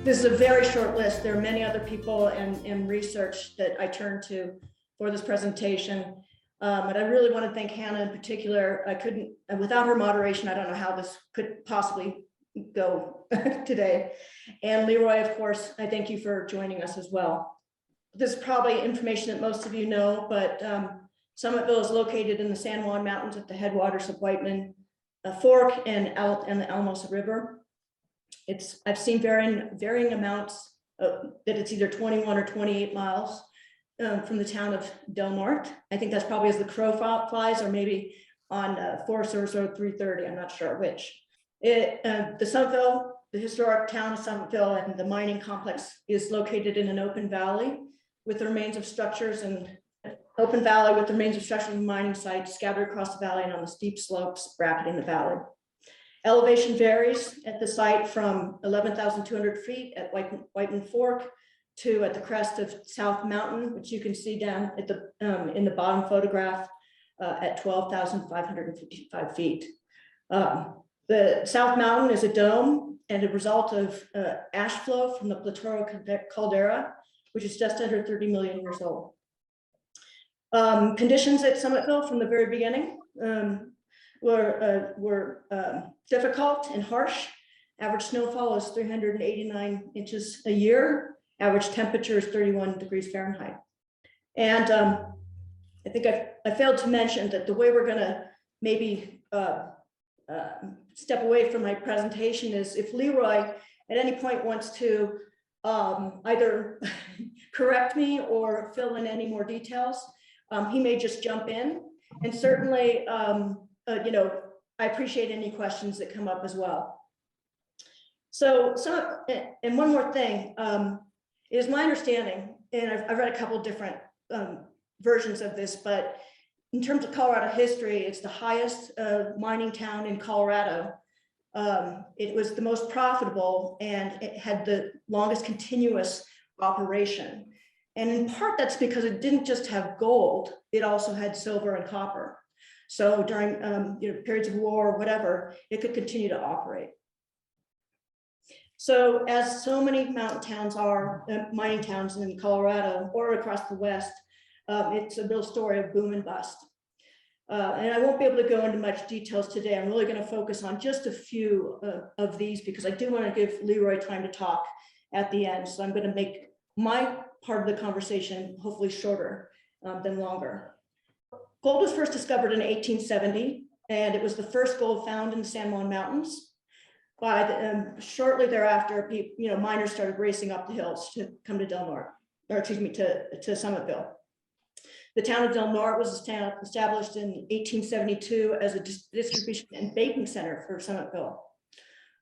This is a very short list. There are many other people and research that I turned to for this presentation. But I really want to thank Hannah in particular. I couldn't, without her moderation, I don't know how this could possibly go today. And Leroy, of course, I thank you for joining us as well. This is probably information that most of you know, but Summitville is located in the San Juan Mountains at the headwaters of Whiteman Fork and the Alamosa River. I've seen varying amounts that it's either 21 or 28 miles from the town of Del Norte. I think that's probably as the crow flies, or maybe on Forest Service Road 330. I'm not sure which. The Summitville, the historic town of Summitville, and the mining complex is located in an open valley with the remains of structures and mining sites scattered across the valley and on the steep slopes bracketing the valley. Elevation varies at the site from 11,200 feet at Whiteman Fork to at the crest of South Mountain, which you can see down at the in the bottom photograph at 12,555 feet. The South Mountain is a dome and a result of ash flow from the Platoro caldera, which is just under 30 million years old. Conditions at Summitville from the very beginning were difficult and harsh. Average snowfall is 389 inches a year. Average temperature is 31 degrees Fahrenheit. And I think I failed to mention that the way we're going to maybe step away from my presentation is if Leroy at any point wants to either correct me or fill in any more details, he may just jump in. And certainly, I appreciate any questions that come up as well. So and one more thing, it is my understanding, and I've read a couple of different versions of this, but in terms of Colorado history, it's the highest mining town in Colorado. It was the most profitable and it had the longest continuous operation. And in part, that's because it didn't just have gold, it also had silver and copper. So during periods of war or whatever, it could continue to operate. So as so many mountain towns are, mining towns in Colorado or across the West, it's a real story of boom and bust. And I won't be able to go into much details today. I'm really going to focus on just a few of these because I do want to give Leroy time to talk at the end. So I'm going to make my part of the conversation hopefully shorter than longer. Gold was first discovered in 1870, and it was the first gold found in the San Juan Mountains. Shortly thereafter, miners started racing up the hills to come to Del Norte, or excuse me, to Summitville. The town of Del Norte was established in 1872 as a distribution and banking center for Summitville.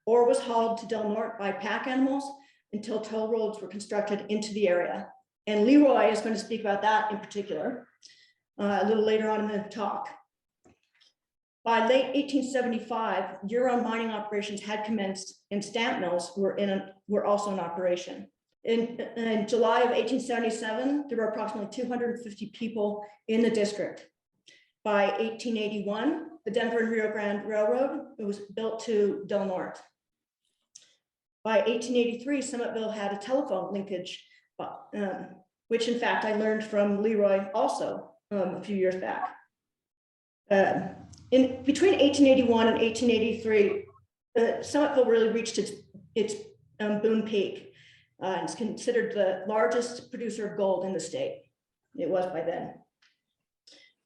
Ore was hauled to Del Norte by pack animals until toll roads were constructed into the area. And Leroy is going to speak about that in particular a little later on in the talk. By late 1875, year-round mining operations had commenced and stamp mills were also in operation. In July of 1877, there were approximately 250 people in the district. By 1881, the Denver and Rio Grande Railroad was built to Del Norte. By 1883, Summitville had a telephone linkage, which in fact I learned from Leroy also a few years back. Between 1881 and 1883, Summitville really reached its boom peak. It's considered the largest producer of gold in the state. It was by then.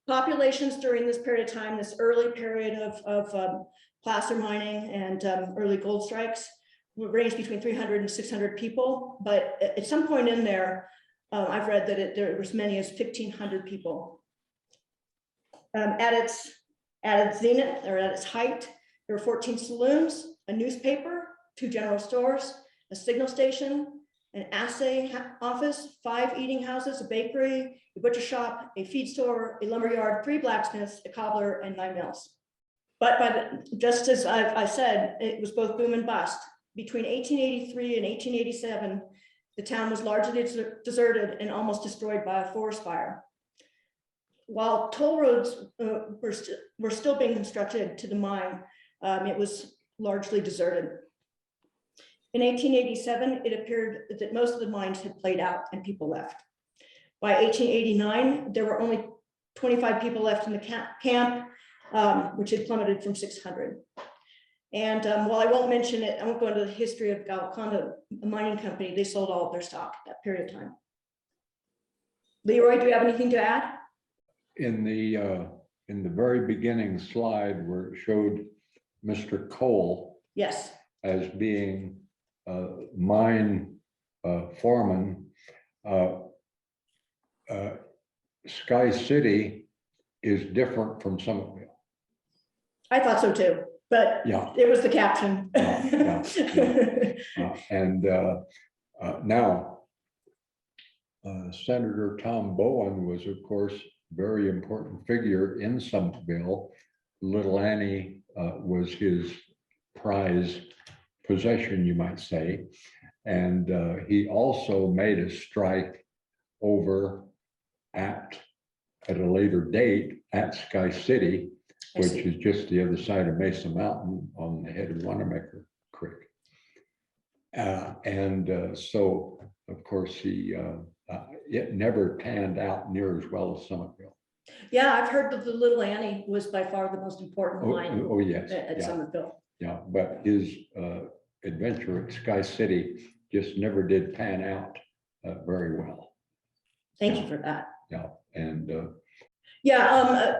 Populations during this period of time, this early period of placer mining and early gold strikes, ranged between 300 and 600 people. But at some point in there, I've read that there was as many as 1,500 people. At its zenith, or at its height, there were 14 saloons, a newspaper, 2 general stores, a signal station, an assay office, 5 eating houses, a bakery, a butcher shop, a feed store, a lumber yard, 3 blacksmiths, a cobbler, and 9 mills. But just as I said, it was both boom and bust. Between 1883 and 1887, the town was largely deserted and almost destroyed by a forest fire. While toll roads were still being constructed to the mine, it was largely deserted. In 1887, it appeared that most of the mines had played out and people left. By 1889, there were only 25 people left in the camp, which had plummeted from 600. And while I won't mention it, I won't go into the history of Golconda, a mining company. They sold all of their stock at that period of time. Leroy, do you have anything to add? In the very beginning slide where it showed Mr. Cole Yes. as being mine foreman, Sky City is different from Summitville. I thought so too, but Yeah. it was the caption. Now, Senator Tom Bowen was, of course, a very important figure in Summitville. Little Annie was his prize possession, you might say. And he also made a strike over at a later date at Sky City, which is just the other side of Mesa Mountain on the head of Wanamaker Creek. So, of course, it never panned out near as well as Summitville. Yeah, I've heard that the Little Annie was by far the most important mine Yes. at Summitville. Yeah, but his adventure at Sky City just never did pan out very well. Thank you for that. Yeah, and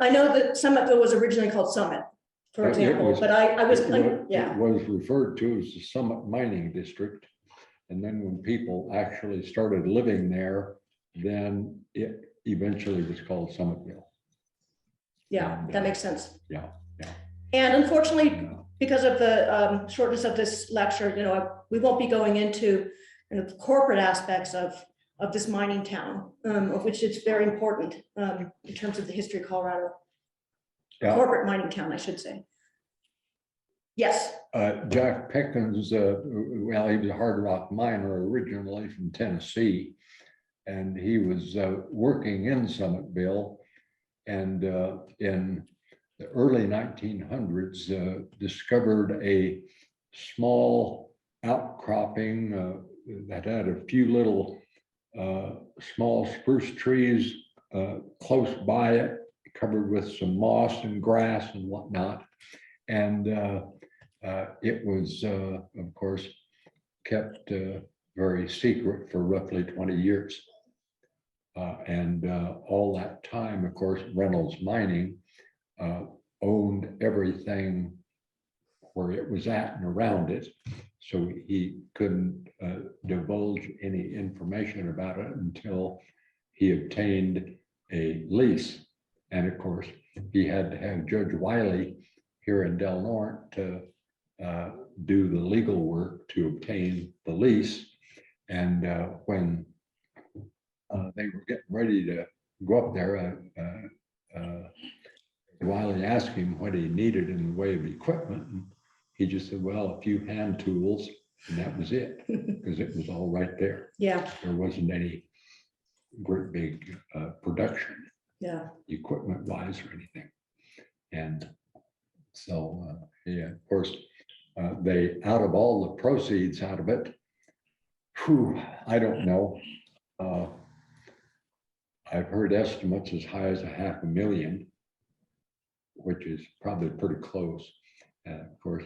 I know that Summitville was originally called Summit, for example, it but I was, it was referred to as the Summit Mining District. And then when people actually started living there, then it eventually was called Summitville. Yeah, And, that makes sense. Yeah. And unfortunately, because of the shortness of this lecture, we won't be going into the corporate aspects of this mining town, of which it's very important in terms of the history of Colorado. Yeah. Corporate mining town, I should say. Yes. Jack Pickens, well, he was a hard rock miner originally from Tennessee, and he was working in Summitville, and in the early 1900s discovered a small outcropping that had a few little small spruce trees close by it, covered with some moss and grass and whatnot. And it was, of course, kept very secret for roughly 20 years. And all that time, of course, Reynolds Mining owned everything where it was at and around it. So he couldn't divulge any information about it until he obtained a lease. And of course, he had to have Judge Wiley here in Del Norte to do the legal work to obtain the lease. And when they were getting ready to go up there, Wiley asked him what he needed in the way of equipment. And he just said, well, a few hand tools, and that was it, because it was all right there. Yeah. There wasn't any great big production, equipment wise or anything. And so, yeah, of course, they, out of all the proceeds out of it, I don't know. I've heard estimates as high as $500,000, which is probably pretty close. Of course,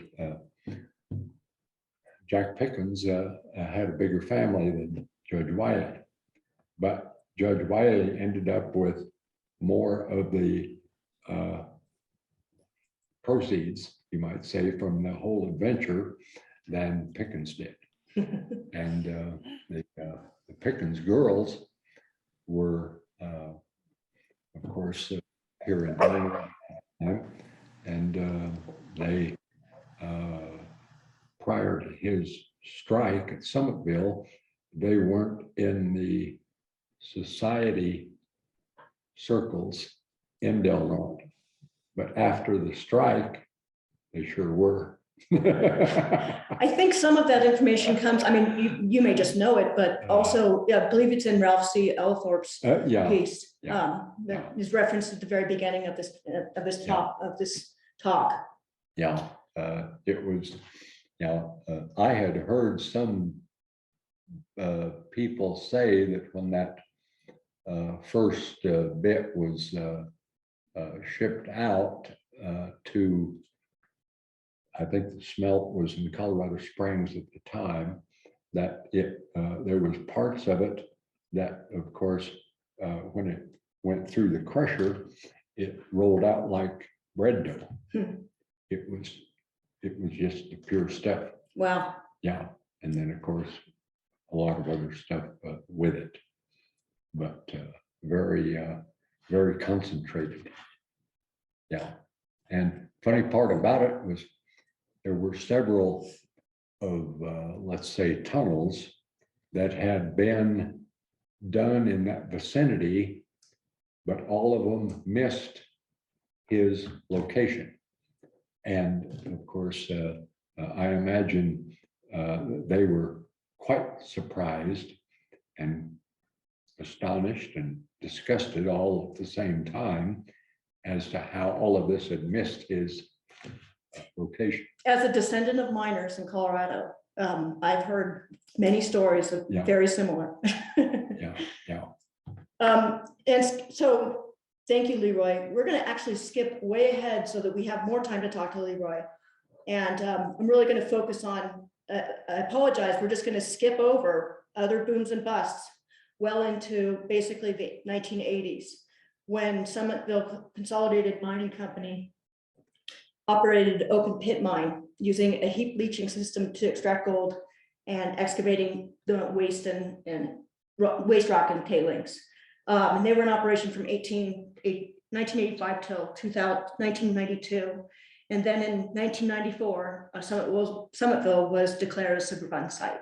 Jack Pickens had a bigger family than Judge Wiley, but Judge Wiley ended up with more of the proceeds, you might say, from the whole adventure than Pickens did. And the Pickens girls were, of course, here in Delaware, and they, prior to his strike at Summitville, they weren't in the society circles in Del Norte, but after the strike, they sure were. I think some of that information comes, I mean, you may just know it, but also, I believe it's in Ralph C. Ellthorpe's piece. That is referenced at the very beginning of this talk. Yeah, it was Now, I had heard some people say that when that first bit was shipped out to, I think the smelt was in Colorado Springs at the time, that there was parts of it that, of course, when it went through the crusher, it rolled out like bread dough. It was just the pure stuff. Wow. Yeah, and then of course a lot of other stuff with it, but very concentrated. Yeah, and funny part about it was there were several of let's say tunnels that had been done in that vicinity, but all of them missed his location. And of course, I imagine they were quite surprised and astonished and disgusted all at the same time as to how all of this had missed his location. As a descendant of miners in Colorado, I've heard many stories of Yeah. very similar. Yeah. And so, thank you, Leroy. We're going to actually skip way ahead so that we have more time to talk to Leroy. And I'm really going to focus on, I apologize, we're just going to skip over other booms and busts well into basically the 1980s, when Summitville Consolidated Mining Company operated an open pit mine using a heap leaching system to extract gold and excavating the waste waste rock and tailings. And they were in operation from 1985 till 1992. And then in 1994, Summitville was declared a Superfund site.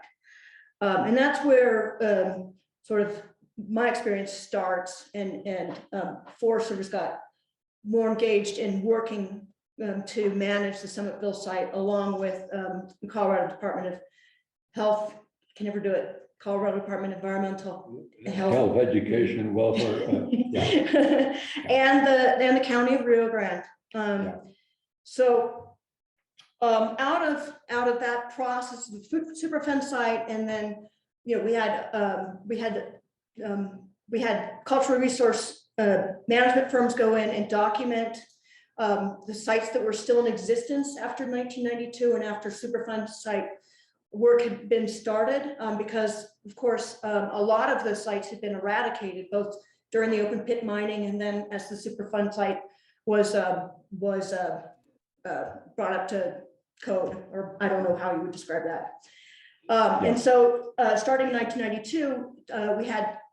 And that's where sort of my experience starts, and Forest Service got more engaged in working to manage the Summitville site, along with the Colorado Department of Health, can never do it, Colorado Department of Environmental Health, Education, Welfare, yeah. and the County of Rio Grande. So out of that process, the Superfund site, and then we had cultural resource management firms go in and document the sites that were still in existence after 1992 and after Superfund site work had been started, because of course a lot of the sites had been eradicated, both during the open pit mining and then as the Superfund site was brought up to code, or I don't know how you would describe that. And so starting in 1992,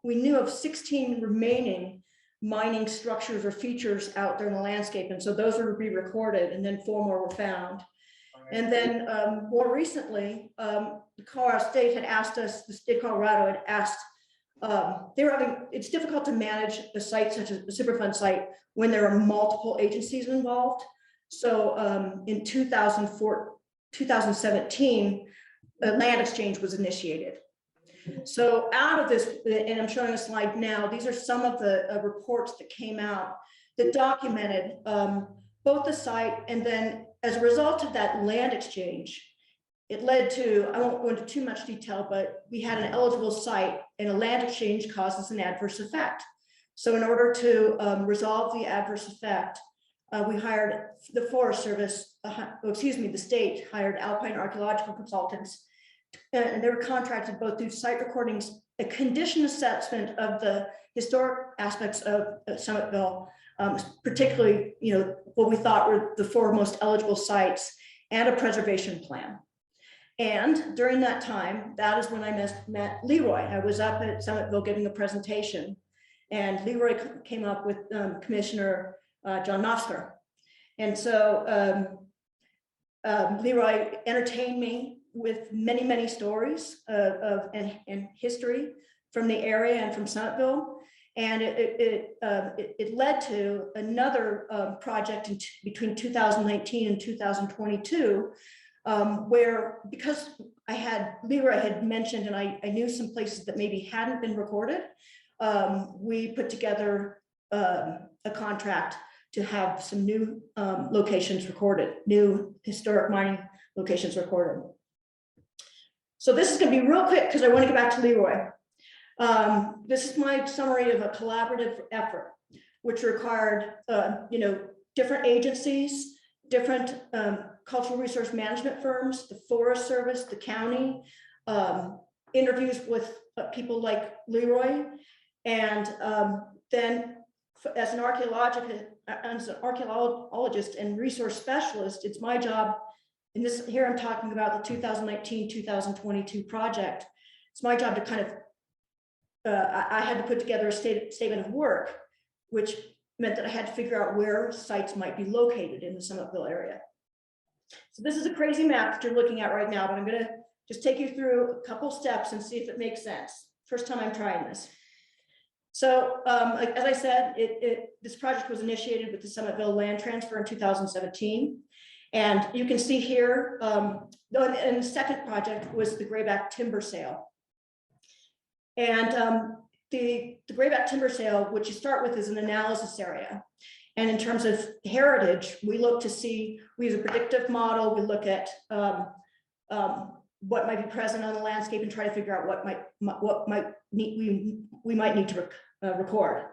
we knew of 16 remaining mining structures or features out there in the landscape, and so those were re-recorded, and then 4 more were found. And then more recently, the Colorado State had asked us, the state of Colorado had asked, it's difficult to manage a site such as the Superfund site when there are multiple agencies involved. So in 2017, a land exchange was initiated. So out of this, and I'm showing a slide now, these are some of the reports that came out that documented both the site, and then as a result of that land exchange, it led to, I won't go into too much detail, but we had an eligible site, and a land exchange causes an adverse effect. So in order to resolve the adverse effect, we hired the Forest Service, the state hired Alpine archaeological consultants, and they were contracted both through site recordings, a condition assessment of the historic aspects of Summitville, particularly, what we thought were the 4 most eligible sites, and a preservation plan. And during that time, that is when I met Leroy. I was up at Summitville giving a presentation, and Leroy came up with Commissioner John Knopfler. And so Leroy entertained me with many, many stories and history from the area and from Summitville. And it led to another project between 2019 and 2022, where, because Leroy had mentioned, and I knew some places that maybe hadn't been recorded, we put together a contract to have some new locations recorded, new historic mining locations recorded. So this is going to be real quick because I want to get back to Leroy. This is my summary of a collaborative effort, which required, different agencies, different cultural resource management firms, the Forest Service, the county, interviews with people like Leroy, and then as an archaeologist and resource specialist, it's my job. And this here I'm talking about the 2019-2022 project. It's my job to kind of, I had to put together a statement of work, which meant that I had to figure out where sites might be located in the Summitville area. So this is a crazy map that you're looking at right now, but I'm gonna just take you through a couple steps and see if it makes sense. First time I'm trying this. So as I said, this project was initiated with the Summitville land transfer in 2017. And you can see here, and the second project was the grayback timber sale. And the grayback timber sale, which you start with, is an analysis area. And in terms of heritage, we look to see, we use a predictive model, we look at what might be present on the landscape and try to figure out we might need to record.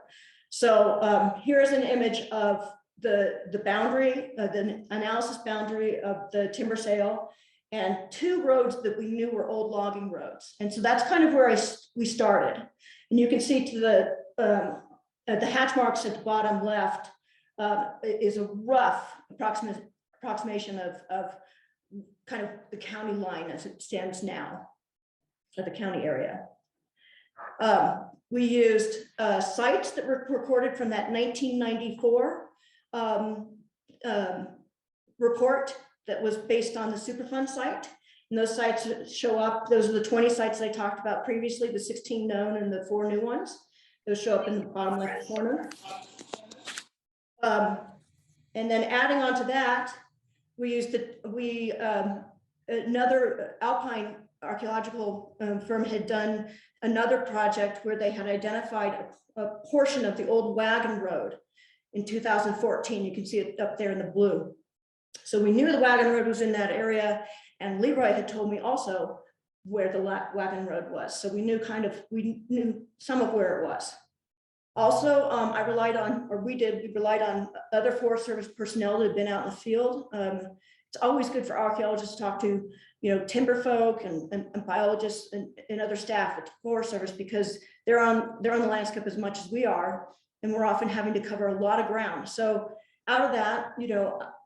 So here's an image of the boundary, the analysis boundary of the timber sale, and two roads that we knew were old logging roads. And so that's kind of where we started. And you can see to the hatch marks at the bottom left is a rough approximation of kind of the county line as it stands now, or the county area. We used sites that were recorded from that 1994 report that was based on the Superfund site. And those sites show up, those are the 20 sites I talked about previously, the 16 known and the 4 new ones. Those show up in the bottom left corner. And then adding on to that, we used another Alpine archaeological firm had done another project where they had identified a portion of the old wagon road in 2014. You can see it up there in the blue. So we knew the wagon road was in that area, and Leroy had told me also where the wagon road was. So we knew we knew some of where it was. Also, we relied on other Forest Service personnel that had been out in the field. It's always good for archaeologists to talk to, timber folk and biologists and other staff at the Forest Service, because they're on the landscape as much as we are, and we're often having to cover a lot of ground. So out of that,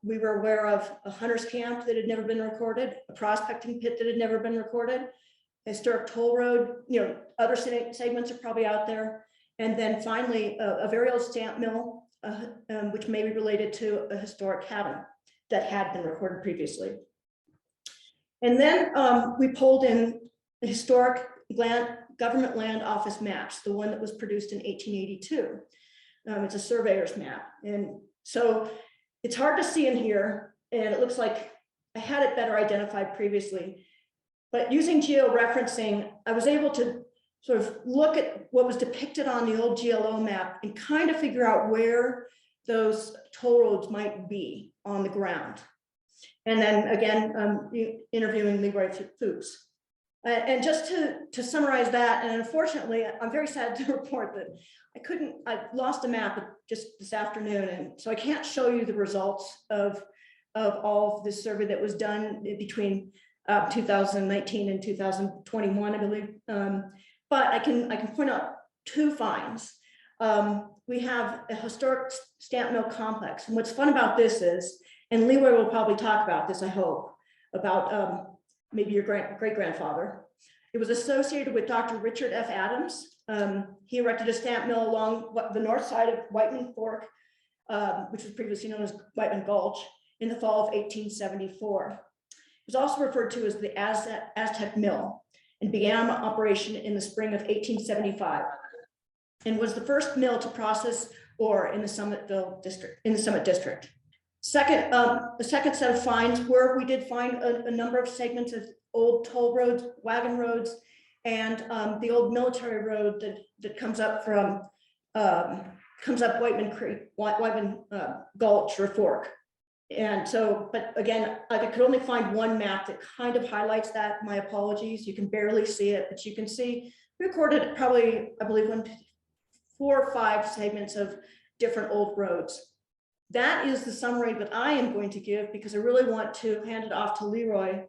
we were aware of a hunter's camp that had never been recorded, a prospecting pit that had never been recorded, a historic toll road, other segments are probably out there. And then finally, a very old stamp mill, which may be related to a historic cabin that had been recorded previously. And then we pulled in the historic government land office maps, the one that was produced in 1882. It's a surveyor's map. And so it's hard to see in here, and it looks like I had it better identified previously. But using georeferencing, I was able to sort of look at what was depicted on the old GLO map and kind of figure out where those toll roads might be on the ground. And then again, interviewing Leroy Fuchs. And just to summarize that, and unfortunately, I'm very sad to report that I lost a map just this afternoon, and so I can't show you the results of all of this survey that was done between 2019 and 2021, I believe. But I can point out two finds. We have a historic stamp mill complex, and what's fun about this is, and Leroy will probably talk about this, I hope, about maybe your great-grandfather. It was associated with Dr. Richard F. Adams. He erected a stamp mill along the north side of Whiteman Fork, which was previously known as Whiteman Gulch, in the fall of 1874. It was also referred to as the Aztec Mill, and began operation in the spring of 1875, and was the first mill to process ore in the Summitville district, in the Summit district. The second set of finds were, we did find a number of segments of old toll roads, wagon roads, and the old military road that comes up from Whiteman Creek, Whiteman Gulch or Fork. And so, but again, I could only find one map that kind of highlights that. My apologies. You can barely see it, but you can see we recorded probably, I believe, 4 or 5 segments of different old roads. That is the summary that I am going to give, because I really want to hand it off to Leroy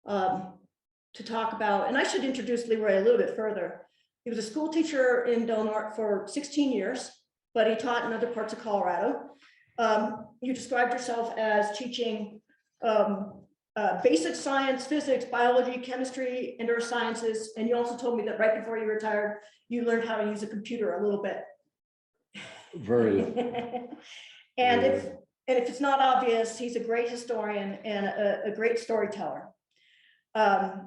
to talk about. And I should introduce Leroy a little bit further. He was a school teacher in Del Norte for 16 years, but he taught in other parts of Colorado. You described yourself as teaching basic science, physics, biology, chemistry, and earth sciences. And you also told me that right before you retired, you learned how to use a computer a little bit. Very little. And if it's not obvious, he's a great historian and a great storyteller.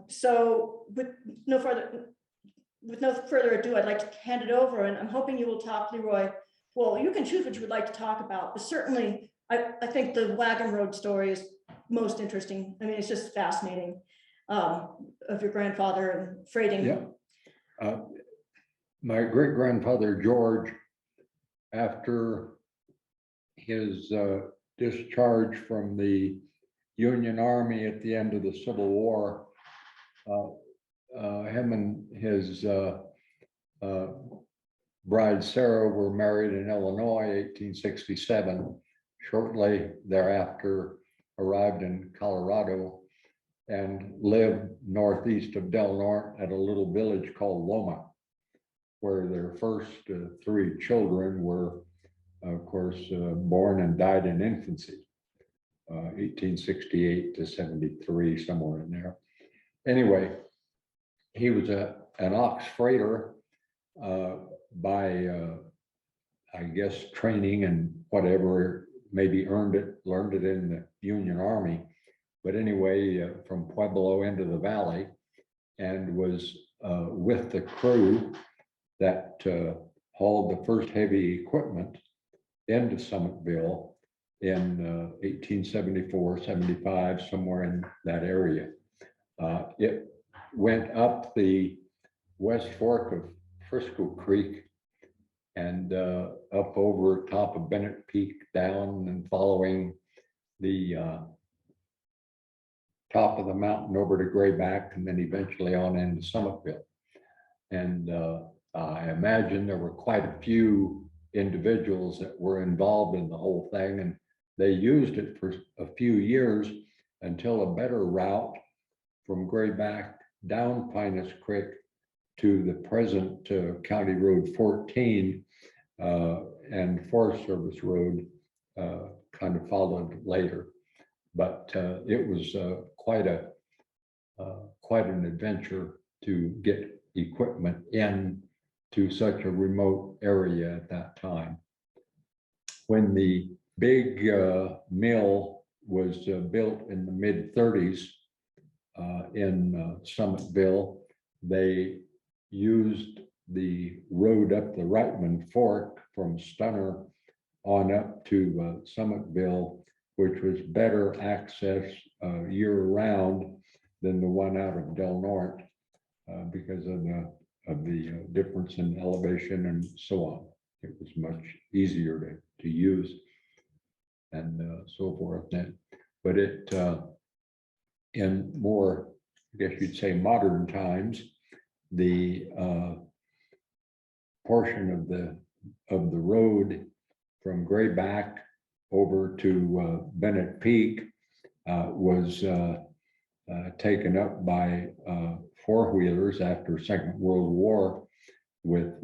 So with no further ado, I'd like to hand it over, and I'm hoping you will talk, Leroy. Well, you can choose what you would like to talk about, but certainly I think the wagon road story is most interesting. I mean, it's just fascinating, of your grandfather and freighting. Yeah. My great grandfather, George, after his discharge from the Union Army at the end of the Civil War, him and his bride Sarah were married in Illinois, 1867. Shortly thereafter, arrived in Colorado and lived northeast of Del Norte at a little village called Loma, where their first 3 children were, of course, born and died in infancy, 1868 to 73, somewhere in there. Anyway, he was an ox freighter by, I guess, training and whatever, maybe learned it in the Union Army. But anyway, from Pueblo into the valley, and was with the crew that hauled the first heavy equipment into Summitville in 1874, 75, somewhere in that area. It went up the West Fork of Frisco Creek and up over top of Bennett Peak, down and following the top of the mountain over to Grayback, and then eventually on into Summitville. And I imagine there were quite a few individuals that were involved in the whole thing, and they used it for a few years until a better route from Grayback down Pinus Creek to the present County Road 14 and Forest Service Road kind of followed later. But it was quite an adventure to get equipment in to such a remote area at that time. When the big mill was built in the mid-30s in Summitville, they used the road up the Reitman Fork from Stunner on up to Summitville, which was better access year-round than the one out of Del Norte because of the difference in elevation and so on. It was much easier to use and so forth then. But it in more, I guess you'd say, modern times, the portion of the road from Grayback over to Bennett Peak was taken up by 4-wheelers after Second World War, with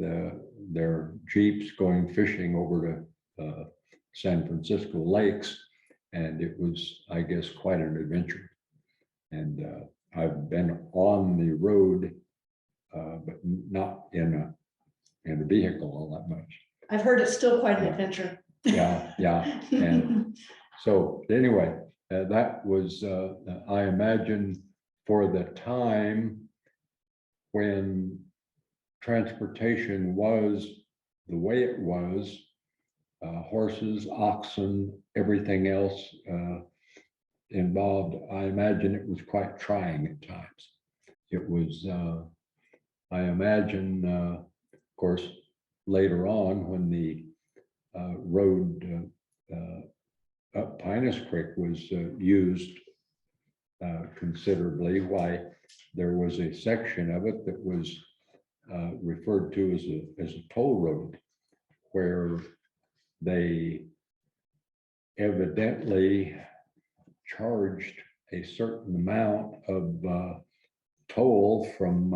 their Jeeps going fishing over to San Francisco lakes. And it was, I guess, quite an adventure. And I've been on the road, but not in a vehicle all that much. I've heard it's still quite an adventure. Yeah. And so anyway, that was, I imagine, for the time when transportation was the way it was, horses, oxen, everything else involved, I imagine it was quite trying at times. It was, I imagine, of course, later on when the road Pinus Creek was used considerably. Why, there was a section of it that was referred to as a toll road, where they evidently charged a certain amount of toll from,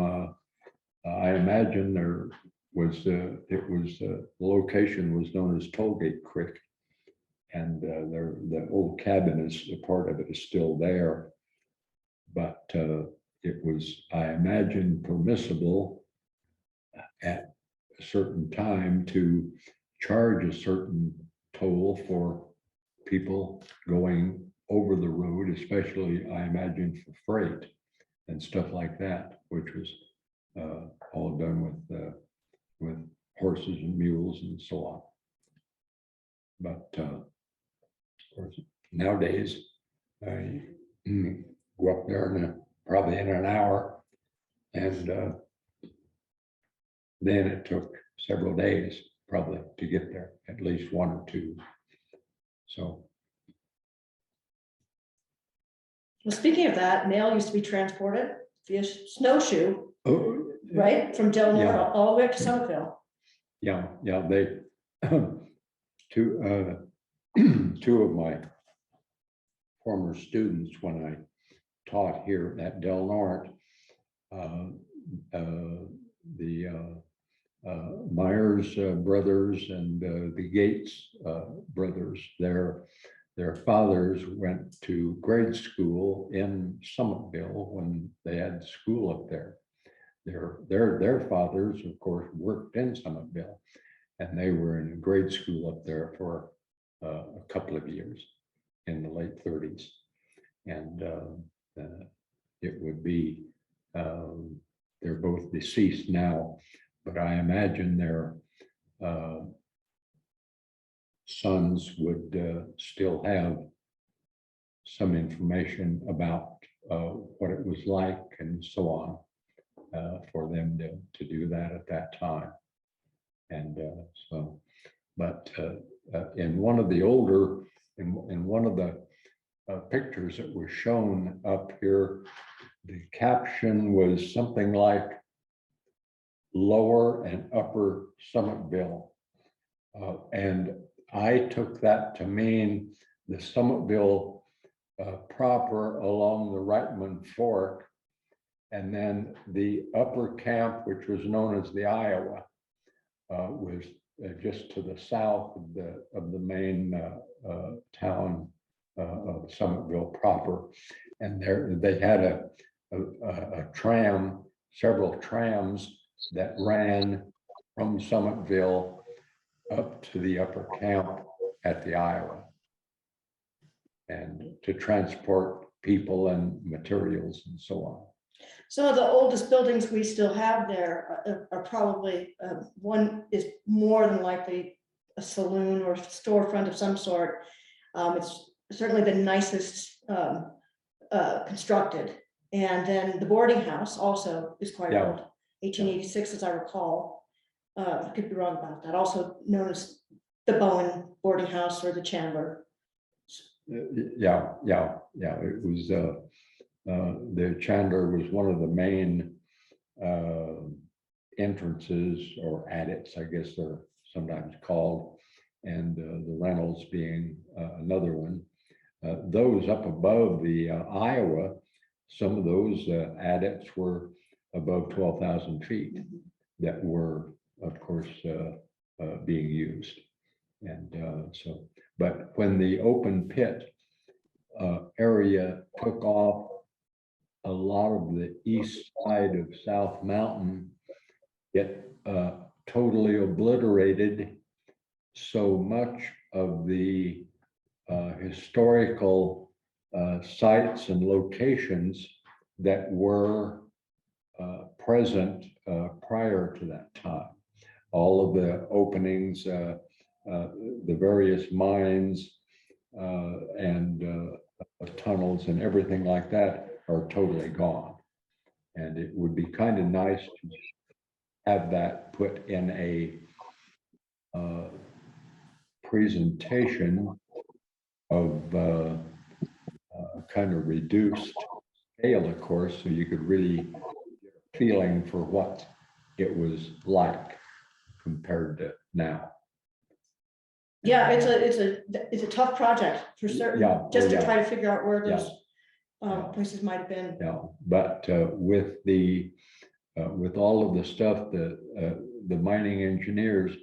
I imagine there was, the location was known as Tollgate Creek. And the old cabin is, a part of it is still there. But it was, I imagine, permissible at a certain time to charge a certain toll for people going over the road, especially, I imagine, for freight and stuff like that, which was all done with horses and mules and so on. But of course, nowadays, go up there probably in an hour, and then it took several days probably to get there, at least one or two. So, Well, speaking of that, mail used to be transported via snowshoe, oh, right? From Del Norte Yeah. all the way up to Summitville. yeah, they two two of my former students, when I taught here at Del Norte, the Myers brothers and the Gates brothers, their fathers went to grade school in Summitville when they had school up there. Their fathers, of course, worked in Summitville, and they were in grade school up there for a couple of years in the late 30s. And it would be, they're both deceased now, but I imagine their sons would still have some information about what it was like and so on, for them to do that at that time. And so, but in one of the older, in one of the pictures that was shown up here, the caption was something like Lower and Upper Summitville. And I took that to mean the Summitville proper along the Reitman Fork, and then the upper camp, which was known as the Iowa, was just to the south of the main town of Summitville proper. And there they had a tram, several trams that ran from Summitville up to the upper camp at the Iowa, and to transport people and materials and so on. Some of the oldest buildings we still have there are probably, one is more than likely a saloon or storefront of some sort. It's certainly the nicest constructed. And then the boarding house also is quite Yeah. old, 1886, as I recall. I could be wrong about that. Also known as the Bowen boarding house or the Chandler. Yeah. It was the Chandler was one of the main entrances, or adits, I guess they're sometimes called, and the Reynolds being another one. Those up above the Iowa, some of those adits were above 12,000 feet that were, of course, being used. And so, but when the open pit area took off, a lot of the east side of South Mountain get totally obliterated. So much of the historical sites and locations that were present prior to that time, all of the openings, the various mines and tunnels and everything like that are totally gone. And it would be kind of nice to have that put in a presentation of kind of reduced scale, of course, so you could really get a feeling for what it was like compared to now. Yeah, it's a tough project for certain, Yeah, just to yeah. try to figure out where those Yeah. places might have been. Yeah, but with all of the stuff that the mining engineers,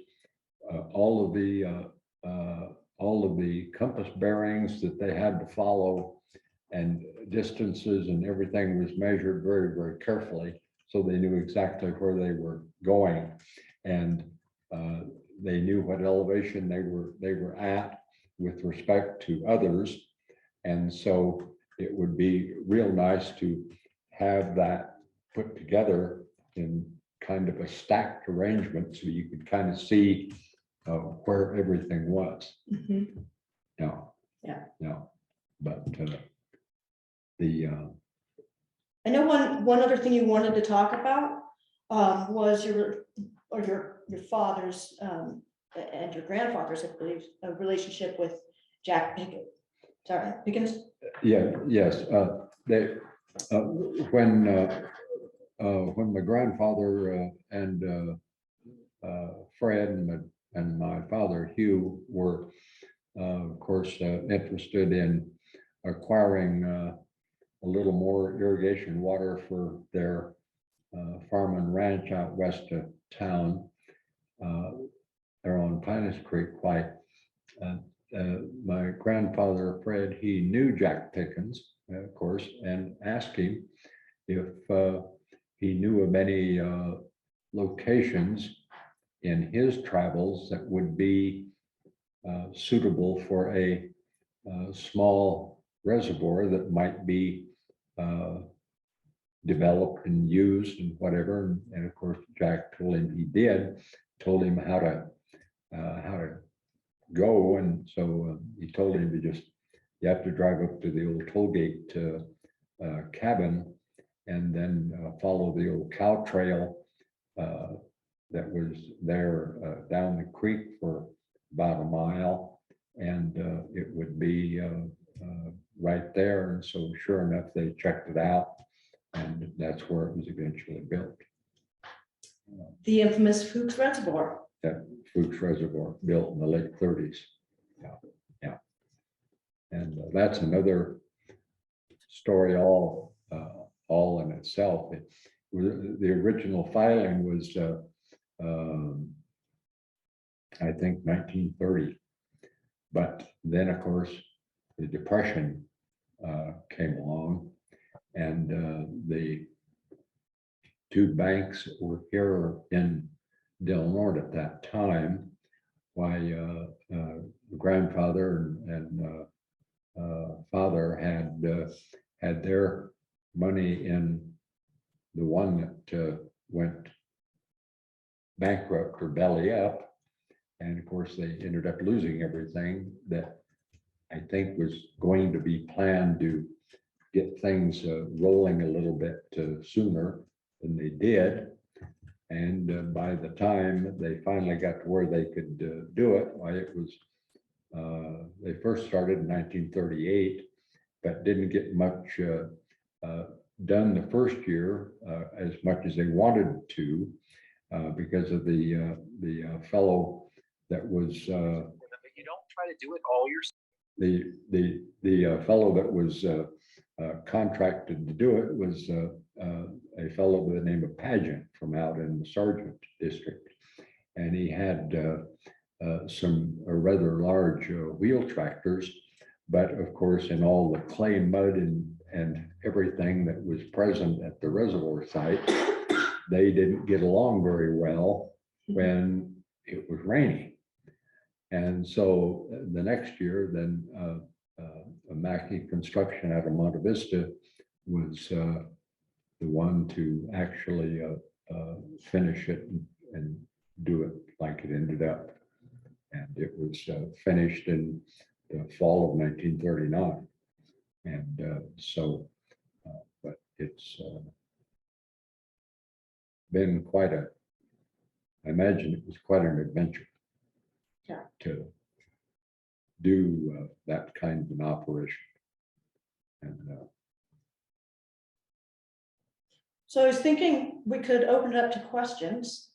all of the compass bearings that they had to follow and distances and everything was measured very, very carefully. So they knew exactly where they were going, and they knew what elevation they were at with respect to others. And so it would be real nice to have that put together in kind of a stacked arrangement so you could kind of see where everything was. Mhm. No. Yeah. No. But I know one other thing you wanted to talk about was your father's and your grandfather's, I believe, a relationship with Jack Pickett. Sorry, Pickens. yeah, yes. They when my grandfather and Fred and my father Hugh were, of course, interested in acquiring a little more irrigation water for their farm and ranch out west of town. They're on Pinus Creek. My grandfather Fred, he knew Jack Pickens, of course, and asked him if he knew of any locations in his travels that would be suitable for a small reservoir that might be developed and used and whatever. And of course, Jack told him he did, told him how to go. And so he told him you have to drive up to the old toll gate cabin and then follow the old cow trail that was there down the creek for about a mile. And it would be right there. And so sure enough, they checked it out, and that's where it was eventually built. The infamous Fuchs Reservoir. That Fuchs Reservoir built in the late 30s. Yeah, yeah. And that's another story all in itself. The original filing was, I think, 1930. But then, of course, the Depression came along, and the two banks that were here in Del Norte at that time, my grandfather and father had their money in the one that went bankrupt or belly up. And of course, they ended up losing everything that I think was going to be planned to get things rolling a little bit sooner than they did. And by the time they finally got to where they could do it, why it was, they first started in 1938, but didn't get much done the first year as much as they wanted to because of the fellow that was. But you don't try to do it all yourself. The fellow that was contracted to do it was a fellow by the name of Pageant from out in the Sargent district, and he had some rather large wheel tractors, but of course, in all the clay, mud, and everything that was present at the reservoir site, they didn't get along very well when it was raining. And so the next year, then Mackey Construction out of Monte Vista was the one to actually finish it and do it like it ended up. And it was finished in the fall of 1939. And but it's been quite I imagine it was quite an adventure. Yeah. To do that kind of an operation. And So I was thinking we could open it up to questions.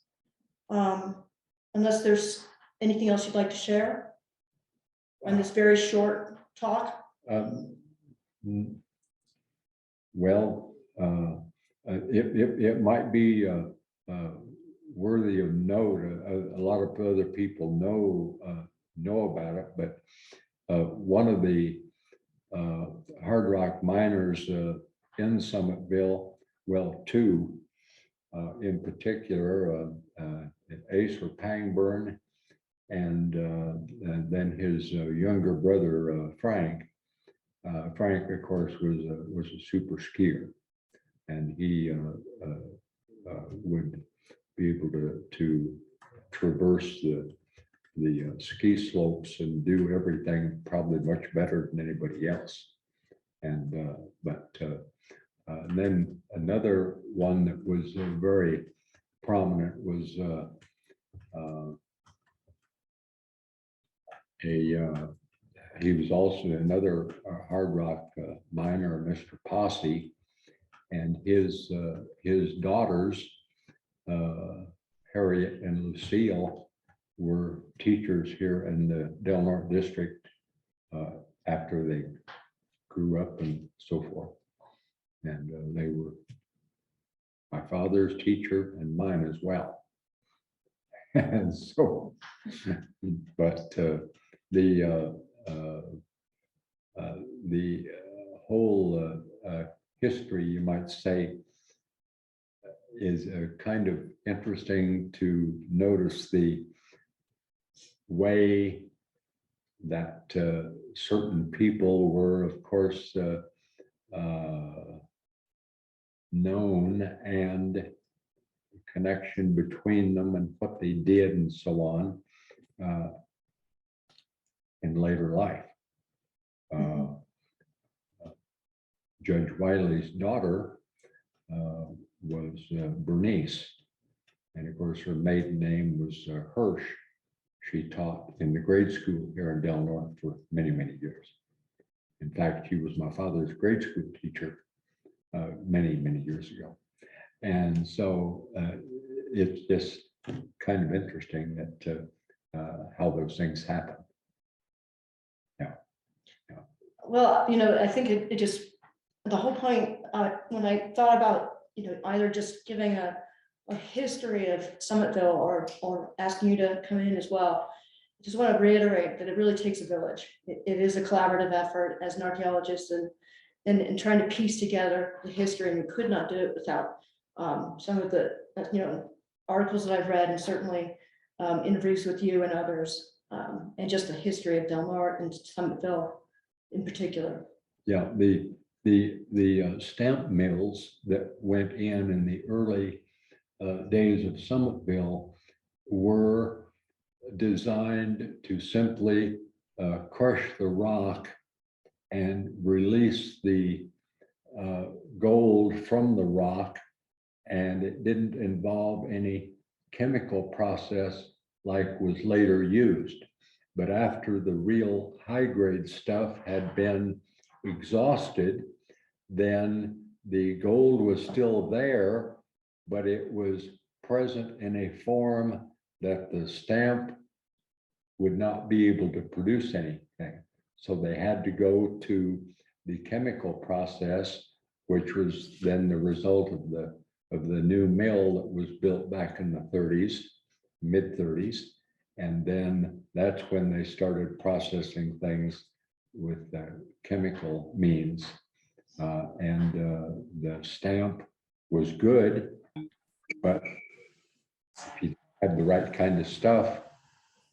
Unless there's anything else you'd like to share on this very short talk. Well, it might be worthy of note. A lot of other people know about it, but one of the hard rock miners in Summitville, well, two in particular, Acer Pangburn and then his younger brother Frank. Frank, of course, was a super skier, and he would be able to traverse the ski slopes and do everything probably much better than anybody else. And then another one that was very prominent was he was also another hard rock miner, Mr. Posse, and his daughters, Harriet and Lucille, were teachers here in the Del Norte district after they grew up and so forth. And they were my father's teacher and mine as well. And so, but the whole history, you might say, is kind of interesting to notice the way that certain people were, of course, known, and connection between them and what they did and so on in later life. Judge Wiley's daughter was Bernice, and of course her maiden name was Hirsch. She taught in the grade school here in Del Norte for many, many years. In fact, she was my father's grade school teacher many, many years ago. And so it's just kind of interesting that how those things happen. Yeah. Well, I think it just, the whole point, when I thought about, either just giving a history of Summitville or asking you to come in as well, I just want to reiterate that it really takes a village. It is a collaborative effort as an archaeologist and trying to piece together the history, and we could not do it without some of the articles that I've read, and certainly interviews with you and others, and just the history of Del Norte and Summitville in particular. Yeah, the stamp mills that went in the early days of Summitville were designed to simply crush the rock and release the gold from the rock, and it didn't involve any chemical process like was later used. But after the real high-grade stuff had been exhausted, then the gold was still there, but it was present in a form that the stamp would not be able to produce anything. So they had to go to the chemical process, which was then the result of the new mill that was built back in the 30s, mid 30s. And then that's when they started processing things with chemical means. And the stamp was good, but if you had the right kind of stuff,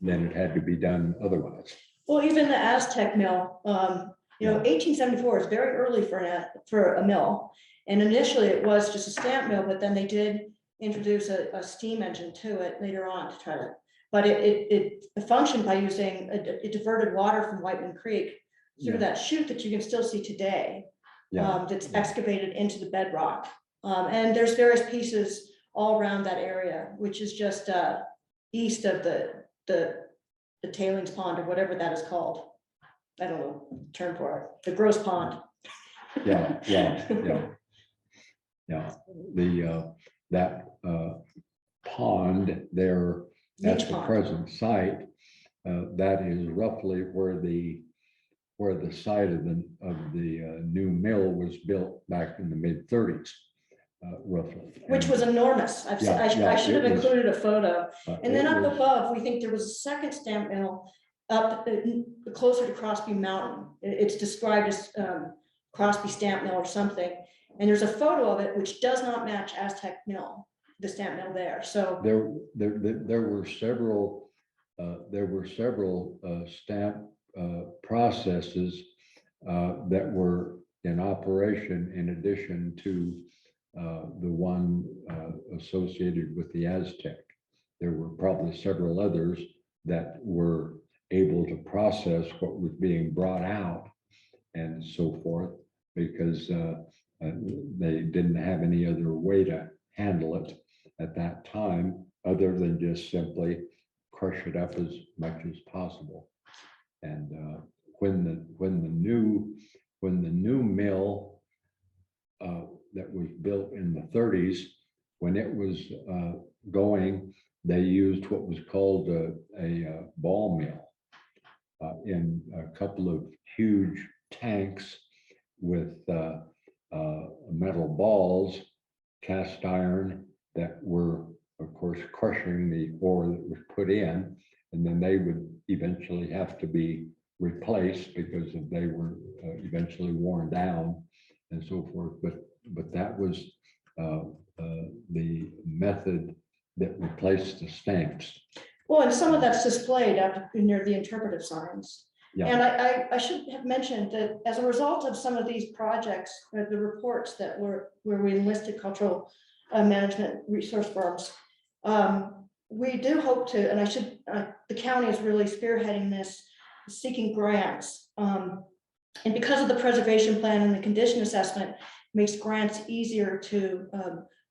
then it had to be done otherwise. Well, even the Aztec mill, 1874 is very early for a mill. And initially it was just a stamp mill, but then they did introduce a steam engine to it later on to try to, but it functioned by using, it diverted water from Whiteman Creek through that chute that you can still see today, that's excavated into the bedrock. And there's various pieces all around that area, which is just east of the tailings pond or whatever that is called. I don't know, term for it, the gross pond. Yeah. That pond there at Leach the pond. present site, that is roughly where the site of the new mill was built back in the mid-30s, roughly. Which And, was enormous. I should have it was, included a photo. And then it up was- above, we think there was a second stamp mill up closer to Crosby Mountain. It's described as Crosby Stamp Mill or something. And there's a photo of it which does not match Aztec Mill, the stamp mill there. So There were several stamp processes that were in operation in addition to the one associated with the Aztec. There were probably several others that were able to process what was being brought out and so forth, because they didn't have any other way to handle it at that time, other than just simply crush it up as much as possible. And when the new mill that was built in the 30s, when it was going, they used what was called a ball mill in a couple of huge tanks with metal balls, cast iron, that were, of course, crushing the ore that was put in, and then they would eventually have to be replaced because they were eventually worn down and so forth. But that was the method that replaced the stamps. well, and some of that's displayed out near the interpretive signs. Yeah. And I should have mentioned that as a result of some of these projects, the reports that were where we enlisted cultural management resource firms, we do hope to, and the county is really spearheading this, seeking grants. And because of the preservation plan and the condition assessment, makes grants easier to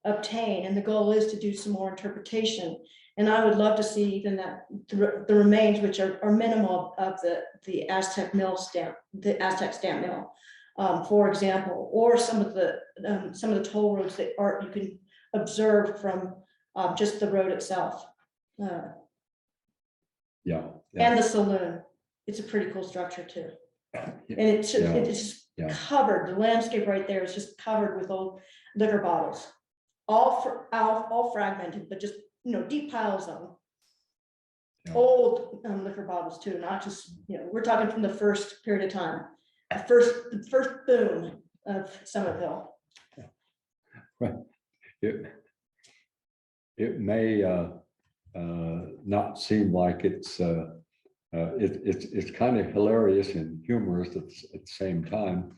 obtain. And the goal is to do some more interpretation. And I would love to see even that the remains, which are minimal, of the Aztec mill stamp, the Aztec stamp mill, for example, or some of the toll roads that you can observe from just the road itself. Yeah. And the saloon. It's a pretty cool structure too. And it's just covered, the landscape right there is just covered with old liquor bottles. All fragmented, but just, deep piles of them. Yeah. Old liquor bottles too, not just, we're talking from the first period of time. The first boom of Summitville. It may not seem like it's kind of hilarious and humorous at the same time.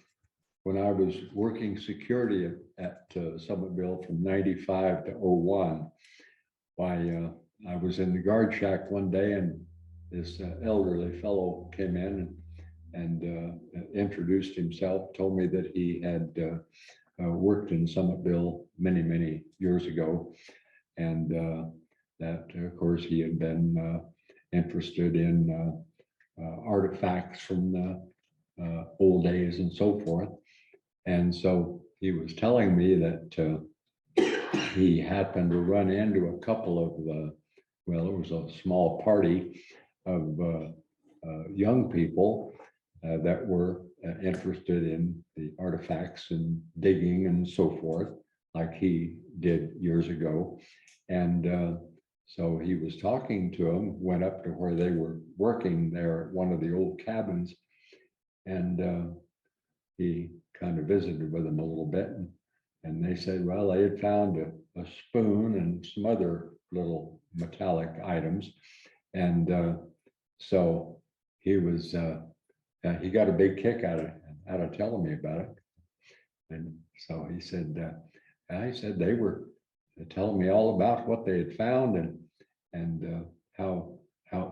When I was working security at Summitville from 95 to 01, I was in the guard shack one day, and this elderly fellow came in and introduced himself, told me that he had worked in Summitville many years ago, and that, of course, he had been interested in artifacts from the old days and so forth. And so he was telling me that he happened to run into a couple of, well, it was a small party of young people that were interested in the artifacts and digging and so forth, like he did years ago. And so he was talking to them, went up to where they were working there at one of the old cabins, and he kind of visited with them a little bit. And they said, well, they had found a spoon and some other little metallic items. And so he was, he got a big kick out of telling me about it. And so he said, they were telling me all about what they had found and how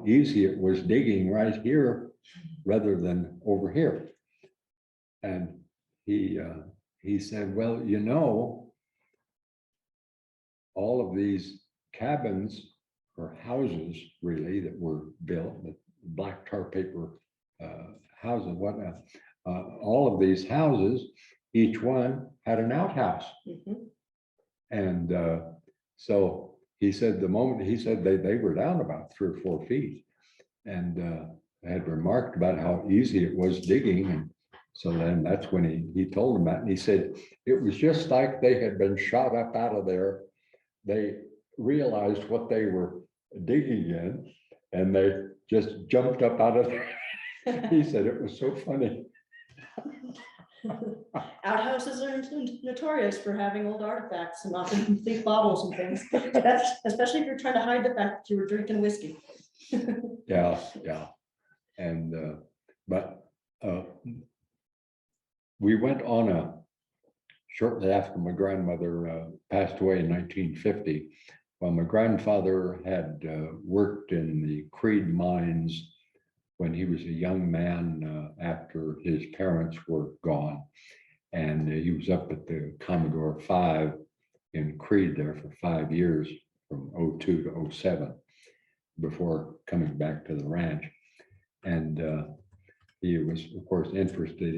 easy it was digging right here rather than over here. And he said, well, all of these cabins or houses really that were built, the black tar paper houses whatnot. All of these houses, each one had an outhouse. Mhm. And so he said they were down about 3 or 4 feet. And had remarked about how easy it was digging. And so then that's when he told him that. And he said, it was just like they had been shot up out of there. They realized what they were digging in and they just jumped up out of there. He said it was so funny. Outhouses are notorious for having old artifacts and often complete bottles and things. That's especially if you're trying to hide the fact that you were drinking whiskey. Yeah. And but we went on shortly after my grandmother passed away in 1950. Well, my grandfather had worked in the Creed mines when he was a young man after his parents were gone. And he was up at the Commodore 5 in Creed there for 5 years, from 02 to 07, before coming back to the ranch. And he was, of course, interested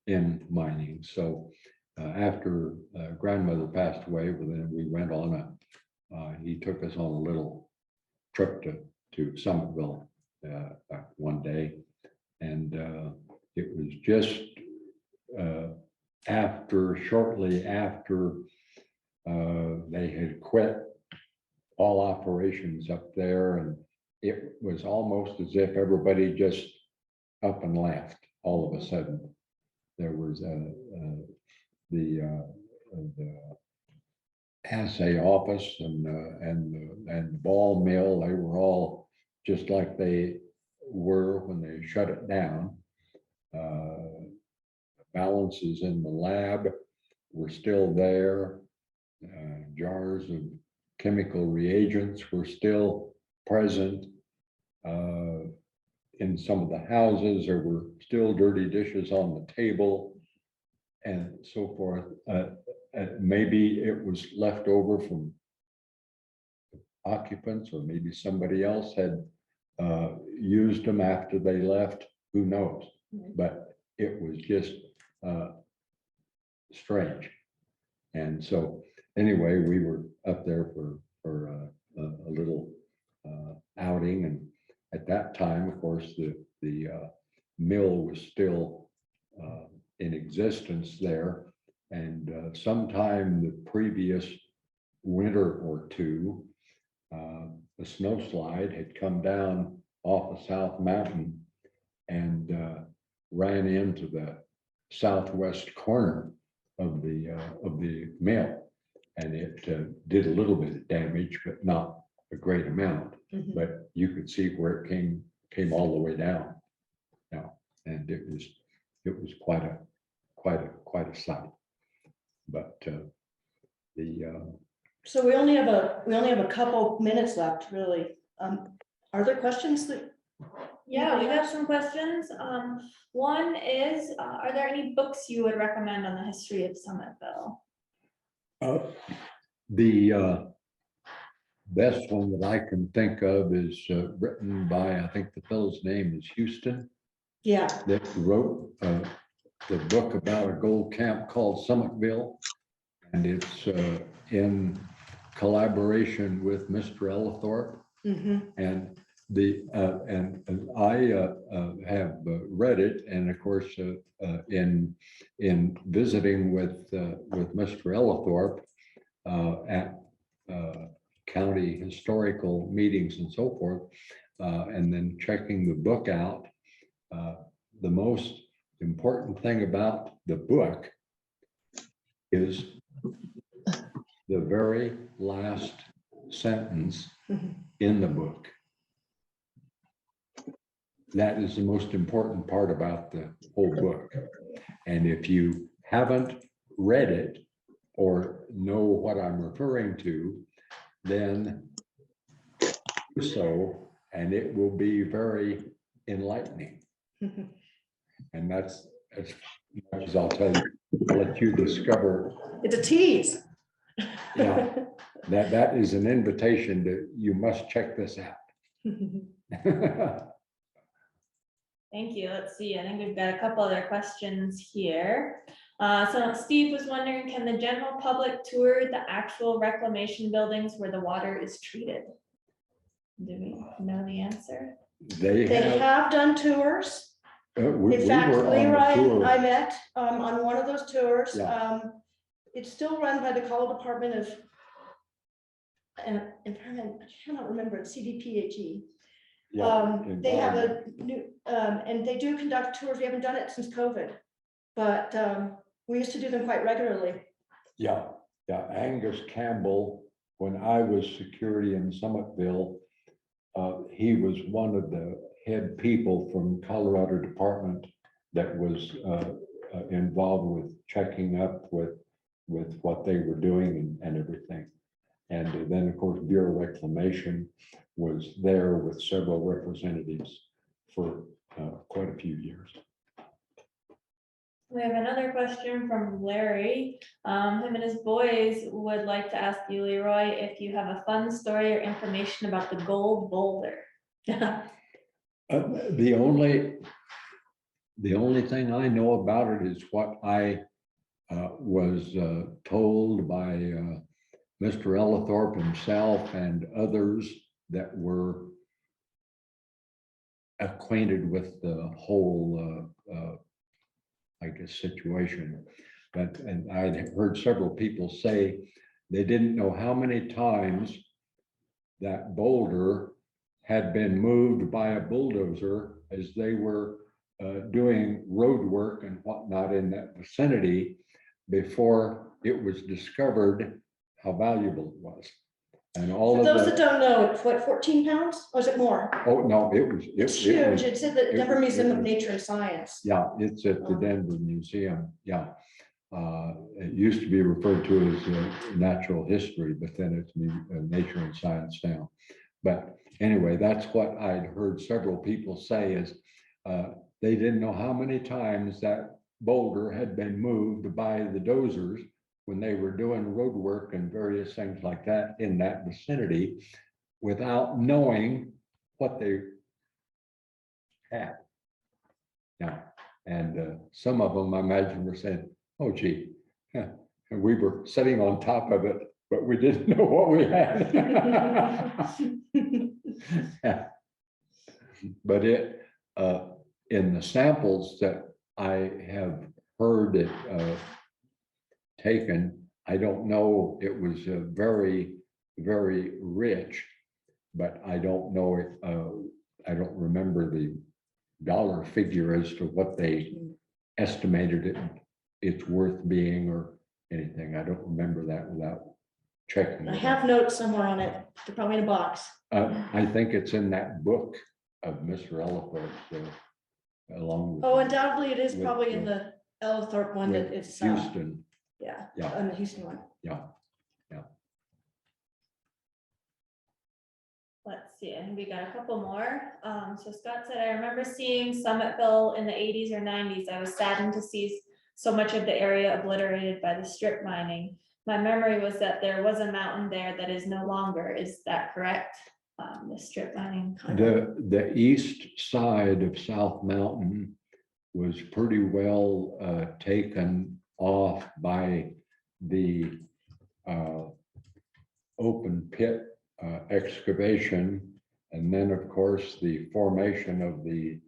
in mining. So after grandmother passed away, well, then we went on he took us on a little trip to Summitville one day. And it was just shortly after they had quit all operations up there, and it was almost as if everybody just up and left all of a sudden. There was the assay office and the ball mill. They were all just like they were when they shut it down. Balances in the lab were still there. Jars of chemical reagents were still present. In some of the houses, there were still dirty dishes on the table and so forth. Maybe it was left over from occupants, or maybe somebody else had used them after they left, who knows? But it was just strange. And so anyway, we were up there for a little outing, and at that time, of course, the mill was still in existence there. And sometime the previous winter or two, the snowslide had come down off of South Mountain and ran into the southwest corner of the mill, and it did a little bit of damage, but not a great amount. Mhm. But you could see where it came all the way down now, and it was quite a sight. But So we only have a couple minutes left, really. Are there questions that? Yeah, we have some questions. One is, are there any books you would recommend on the history of Summitville? the best one that I can think of is written by, I think the fellow's name is Houston, Yeah. that wrote the book about a gold camp called Summitville. And it's in collaboration with Mr. Ellithorpe. Mhm. And and I have read it, and of course in visiting with Mr. Ellithorpe at county historical meetings and so forth, and then checking the book out. The most important thing about the book is the very last sentence in the book. That is the most important part about the whole book. And if you haven't read it or know what I'm referring to, then do so, and it will be very enlightening. And that's as much as I'll tell you. I'll let you discover. It's a tease. Yeah, that is an invitation that you must check this out. Thank you. Let's see. I think we've got a couple other questions here. So Steve was wondering, can the general public tour the actual reclamation buildings where the water is treated? Do we know the answer? They They have, have done tours. we In fact, were on Leroy the and tour. I met on one of those tours. Yeah. It's still run by the Colorado Department of Environment. I cannot remember it, CDPHE. Yeah, They have a new, and they do conduct tours. We haven't done it since COVID, but we used to do them quite regularly. Yeah, Angus Campbell, when I was security in Summitville, he was one of the head people from Colorado Department that was involved with checking up with what they were doing and everything. And then, of course, Bureau of Reclamation was there with several representatives for quite a few years. We have another question from Larry. Him and his boys would like to ask you, Leroy, if you have a fun story or information about the gold boulder. The only thing I know about it is what I was told by Mr. Ellithorpe himself and others that were acquainted with the whole, I guess, situation. And I heard several people say they didn't know how many times that boulder had been moved by a bulldozer as they were doing road work and whatnot in that vicinity before it was discovered how valuable it was. And all For of those that the, don't know, it's what, 14 pounds? Or is it more? oh, no, it was. It's huge. was- It's at the it Denver was- Museum it of was- Nature and Science. Yeah, it's at the Oh. Denver Museum, yeah. It used to be referred to as natural history, but then it's nature and science now. But anyway, that's what I'd heard several people say is they didn't know how many times that boulder had been moved by the dozers when they were doing road work and various things like that in that vicinity without knowing what they had. Yeah, and some of them, I imagine, were saying, oh, gee, and we were sitting on top of it, but we didn't know what we had. Yeah. But it, in the samples that I have heard it taken, I don't know, it was very, very rich, but I don't know it, I don't remember the dollar figure as to what they estimated it's worth being or anything. I don't remember that without checking. I it have out. notes somewhere on it. They're probably in a box. I think it's in that book of Mr. Ellithorpe's, along with. Oh, undoubtedly it is with, probably in the Ellithorpe one that with it's, Houston, yeah, Yeah. on the Houston one. yeah. Let's see, I think we got a couple more. So Scott said, I remember seeing Summitville in the 80s or 90s. I was saddened to see so much of the area obliterated by the strip mining. My memory was that there was a mountain there that is no longer. Is that correct? The strip mining. The east side of South Mountain was pretty well taken off by the open pit excavation, and then of course the formation of the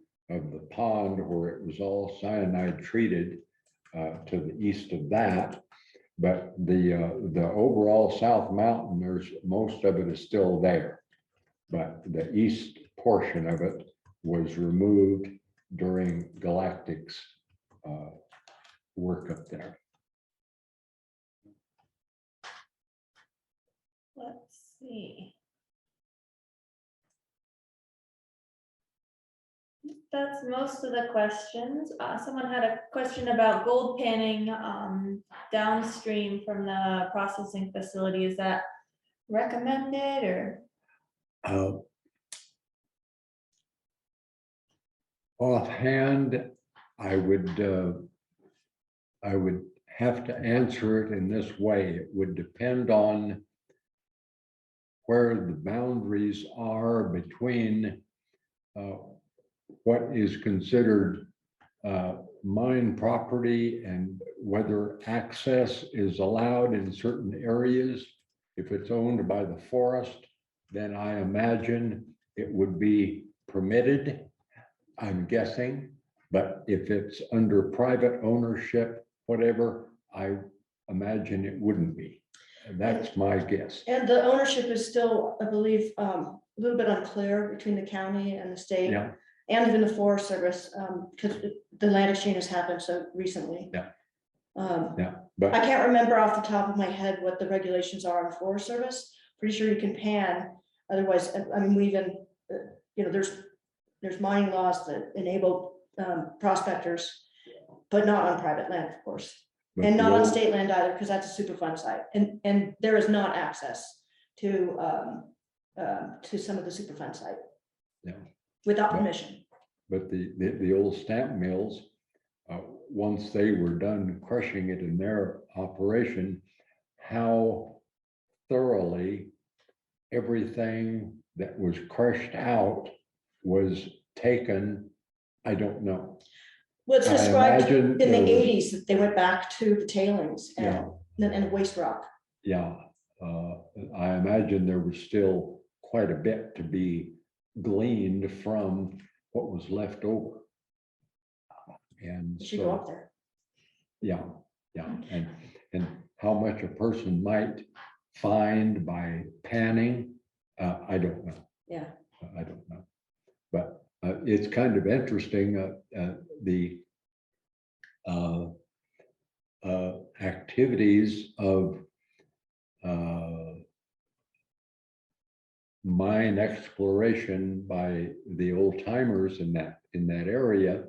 pond where it was all cyanide treated to the east of that. But the overall South Mountain, there's most of it is still there, but the east portion of it was removed during Galactic's work up there. Let's see. That's most of the questions. Someone had a question about gold panning downstream from the processing facility. Is that recommended or? Offhand, I would have to answer it in this way. It would depend on where the boundaries are between what is considered mine property and whether access is allowed in certain areas. If it's owned by the forest, then I imagine it would be permitted, I'm guessing. But if it's under private ownership, whatever, I imagine it wouldn't be. And that's my guess. And the ownership is still, I believe, a little bit unclear between the county and the state. Yeah. And even the Forest Service, because the land exchange has happened so recently. Yeah. I But can't remember off the top of my head what the regulations are on the Forest Service. Pretty sure you can pan, otherwise, I mean, we even, there's mining laws that enable prospectors, but not on private land, of course. And not on state land either, because that's a Superfund site, and there is not access to some of the Superfund site. Yeah. Without permission. But the old stamp mills, once they were done crushing it in their operation, how thoroughly everything that was crushed out was taken, I don't know. Well, it's I described imagine in the there was- 80s that they went back to the tailings and waste rock. Yeah, I imagine there was still quite a bit to be gleaned from what was left over. And You should go up there. yeah, and how much a person might find by panning, I don't know. Yeah. I don't know. But it's kind of interesting, the activities of mine exploration by the old timers in that area.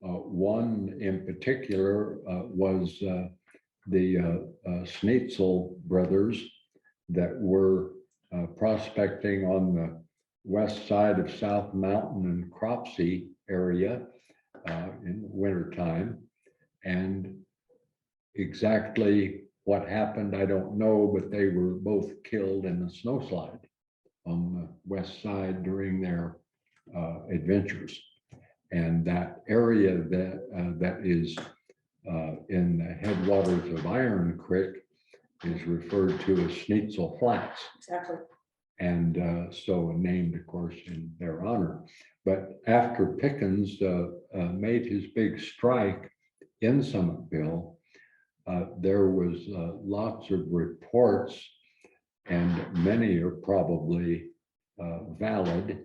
One in particular was the Summitville brothers that were prospecting on the west side of South Mountain and Cropsey area in the wintertime. And exactly what happened, I don't know, but they were both killed in a snowslide on the west side during their adventures. And that area that is in the headwaters of Iron Creek is referred to as Summitville Flats. Exactly. And so named, of course, in their honor. But after Pickens made his big strike in Summitville, there was lots of reports, and many are probably valid,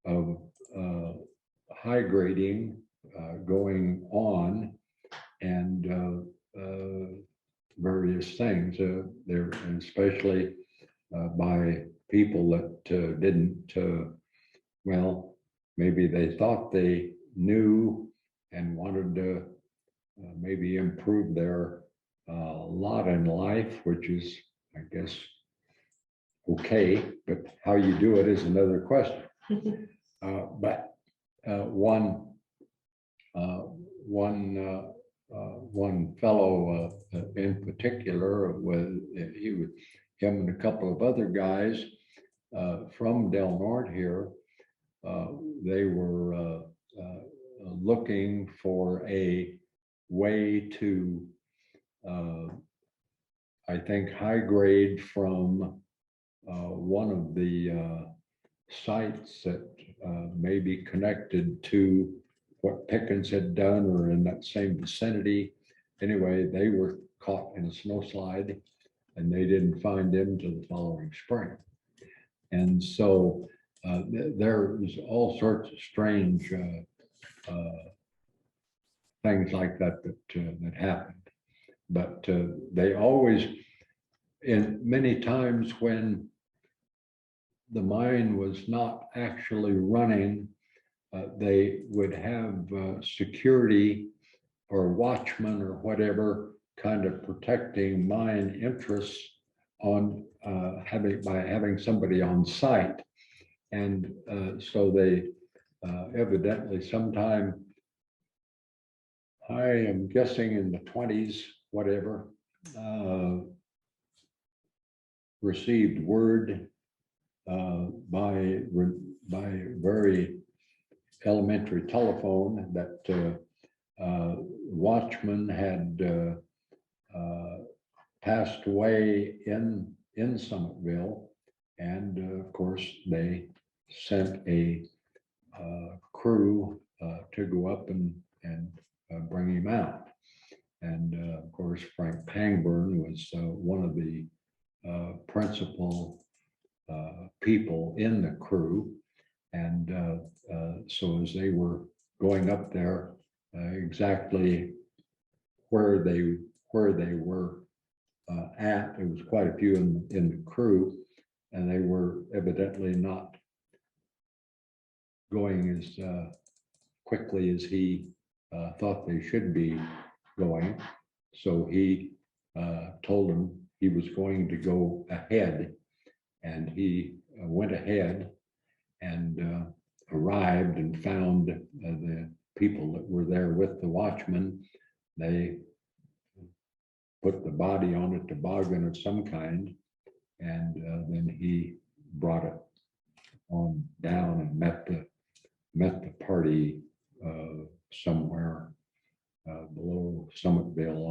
of high grading going on, and various things there, and especially by people that didn't, well, maybe they thought they knew and wanted to maybe improve their lot in life, which is, I guess, okay, but how you do it is another question. But one fellow in particular, him and a couple of other guys from Del Norte here, they were looking for a way to, I think, high grade from one of the sites that may be connected to what Pickens had done or in that same vicinity. Anyway, they were caught in a snowslide and they didn't find him till the following spring. And so there was all sorts of strange things like that that happened. But they always, in many times when the mine was not actually running, they would have security or watchmen or whatever kind of protecting mine interests on by having somebody on site. And so they evidently sometime, I am guessing in the 20s, whatever, received word by very elementary telephone that watchman had passed away in Summitville. And of course, they sent a crew to go up and bring him out. And of course, Frank Pangburn was one of the principal people in the crew. And so as they were going up there, exactly where they were at, it was quite a few in the crew, and they were evidently not going as quickly as he thought they should be going. So he told them he was going to go ahead, and he went ahead and arrived and found the people that were there with the watchman. They put the body on a toboggan of some kind, and then he brought it on down and met the party somewhere below Summitville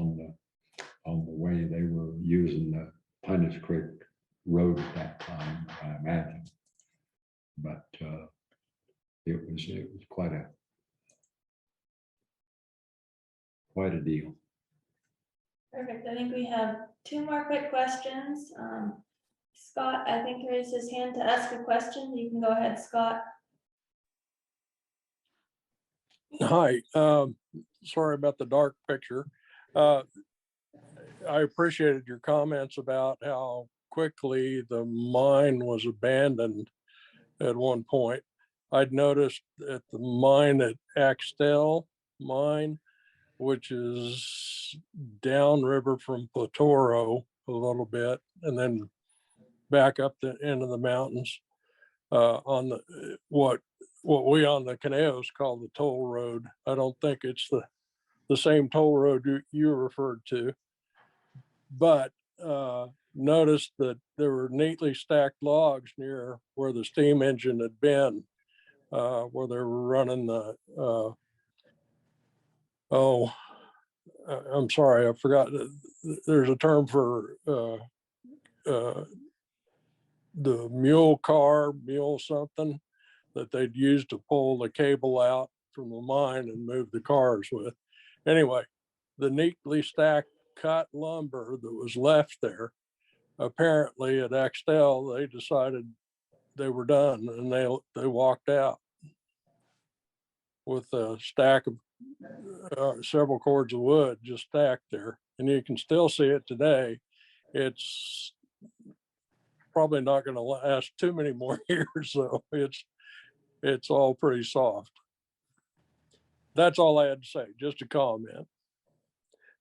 on the way they were using the Pinus Creek Road at that time, I imagine. But it was quite a deal. Perfect. I think we have two more quick questions. Scott, I think, raised his hand to ask a question. You can go ahead, Scott. Hi, sorry about the dark picture. I appreciated your comments about how quickly the mine was abandoned at one point. I'd noticed at the mine at Axtell mine, which is downriver from Platoro a little bit, and then back up the end of the mountains on the what we on the Caneos call the toll road. I don't think it's the same toll road you referred to, but noticed that there were neatly stacked logs near where the steam engine had been, where they were running the I'm sorry, I forgot. There's a term for the mule something that they'd use to pull the cable out from the mine and move the cars with. Anyway, the neatly stacked cut lumber that was left there, apparently at Axtell, they decided they were done, and they walked out with a stack of several cords of wood just stacked there, and you can still see it today. It's probably not going to last too many more years, so it's all pretty soft. That's all I had to say, just a comment.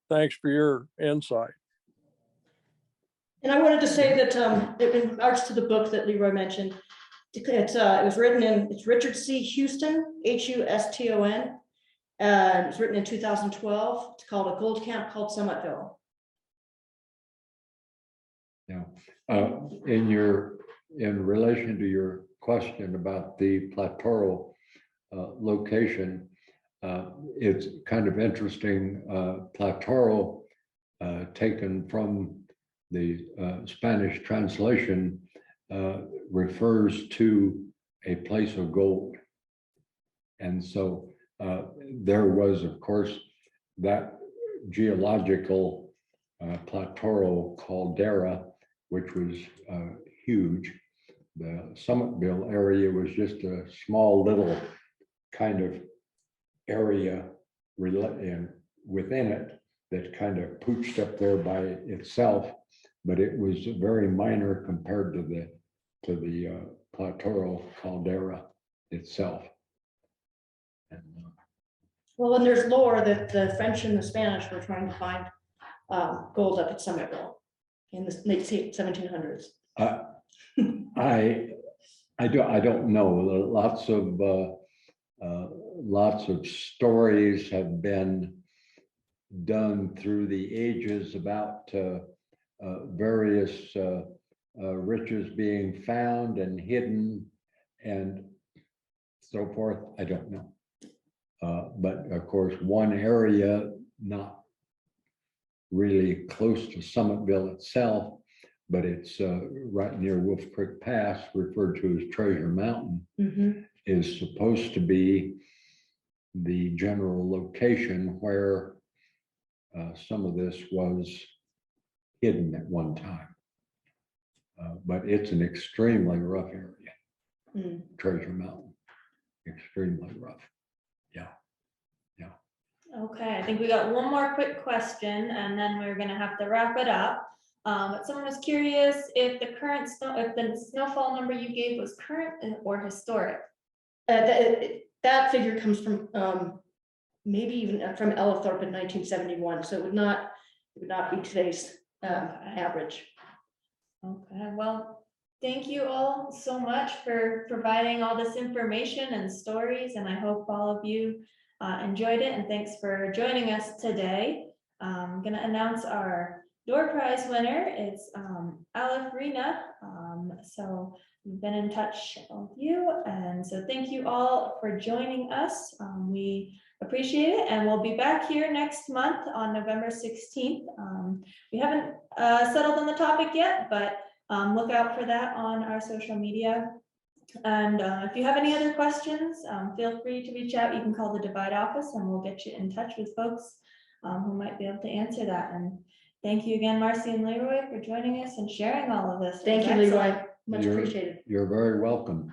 Thanks for your insight. And I wanted to say that in regards to the book that Leroy mentioned, it's Richard C. Houston, Huston. It was written in 2012. It's called A Gold Camp Called Summitville. Yeah. In relation to your question about the Platoro location, it's kind of interesting. Platoro, taken from the Spanish translation, refers to a place of gold. And so there was, of course, that geological Platoro caldera, which was huge. The Summitville area was just a small little kind of area within it that kind of pooched up there by itself, but it was very minor compared to the Platoro caldera itself. And, Well, and there's lore that the French and the Spanish were trying to find gold up at Summitville in the late 1700s. I don't know. Lots of stories have been done through the ages about various riches being found and hidden, and so forth, I don't know. But of course, one area not really close to Summitville itself, but it's right near Wolf Creek Pass, referred to as Treasure Mountain, is supposed to be the general location where some of this was hidden at one time. But it's an extremely rough area, Treasure Mountain, extremely rough. Yeah. Okay, I think we got one more quick question and then we're gonna have to wrap it up. But someone was curious if the current if the snowfall number you gave was current or historic. That figure comes from maybe even from Ellithorpe in 1971, so it would not be today's average. Okay, well, thank you all so much for providing all this information and stories, and I hope all of you enjoyed it, and thanks for joining us today. I'm gonna announce our door prize winner. It's Aleph Rena. So we've been in touch with you, and so thank you all for joining us. We appreciate it, and we'll be back here next month on November 16th. We haven't settled on the topic yet, but look out for that on our social media. And if you have any other questions, feel free to reach out. You can call the Divide office and we'll get you in touch with folks who might be able to answer that. And thank you again, Marcy and Leroy, for joining us and sharing all of this. Thank you, Leroy. Much You're- appreciated. You're very welcome.